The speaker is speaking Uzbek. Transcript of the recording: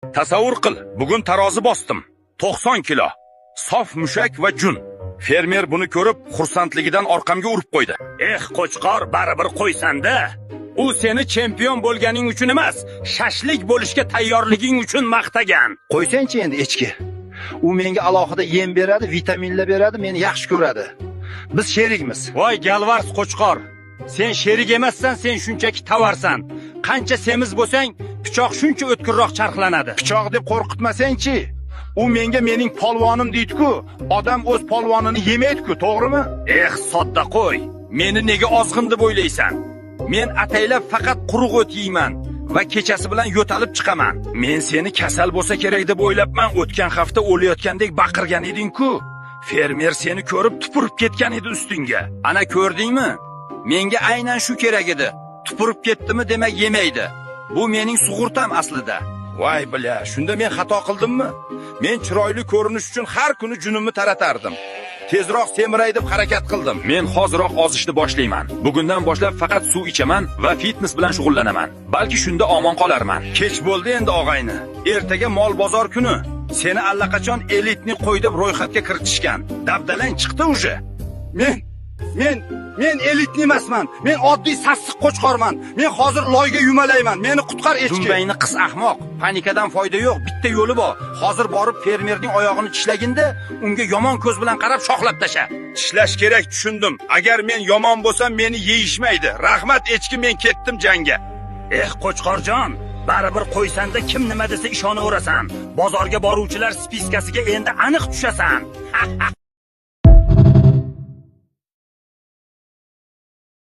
Tasavvur qil, bugun tarozi bosdim. 90 kilo. Sof mushak va jun. Fermer buni ko'rib, xursandligidan orqamga urib qo'ydi. Qo'chqor, baribir qo'ysanda. U seni chempion bo'lganing uchun emas, shashlik bo'lishga tayyorliging uchun maqtagan. Qo'ysangchi endi echki. U menga alohida yem beradi, vitaminlar beradi, meni yaxshi ko'radi. Biz sherikmiz. Voy galvars qo'chqor. Sen sherik emassan, sen shunchaki tovarsan. Qancha semiz bo'lsang, pichoq shuncha o'tkirroq charxlanadi. Pichoq deb qo'rqitmasang-chi. U menga mening polvonim deydi-ku, odam o'z polvonini yemaydi-ku, to'g'rimi? Sodda qo'y. Meni nega ozg'in deb o'ylaysan? Men ataylab faqat quruq o't yeyman va kechasi bilan yo'talib chiqaman. Men seni kasal bo'lsa kerak deb o'ylabman. O'tgan hafta o'layotgandek baqirgan eding-ku. Fermer seni ko'rib tupurib ketgan edi ustingga. Ana ko'rdingmi? Menga aynan shu kerak edi. Tupurib ketdimi demak yemaydi. Bu mening sug'urtam aslida. Voy bila, shunda men xato qildimmi? Men chiroyli ko'rinish uchun har kuni junimni taratardim. Tezroq semiray deb harakat qildim. Men hoziroq ozishni boshlayman. Bugundan boshlab faqat suv ichaman va fitness bilan shug'ullanaman. Balki shunda omon qolarman. Kech bo'ldi endi og'ayni. Ertaga mol bozor kuni. Seni allaqachon elitni qo'y deb ro'yxatga kiritishgan. Dabdalang chiqdi uje. Men elitni emasman. Men oddiy sassiq qo'chqorman. Men hozir loyga yumalayman. Meni qutqar echki. Dumbayni qis ahmoq. Panikadan foyda yo'q. Bitta yo'li bor. Hozir borib fermerning oyog'ini tishlaginda, unga yomon ko'z bilan qarab shoxlab tasha. Tishlash kerak, tushundim. Agar men yomon bo'lsam, meni yeyishmaydi. Rahmat echki, men ketdim jangga. Qo'chqorjon, baribir qo'ysanda kim nima desa ishonaverasan. Bozorga boruvchilar spiskasiga endi aniq tushasan.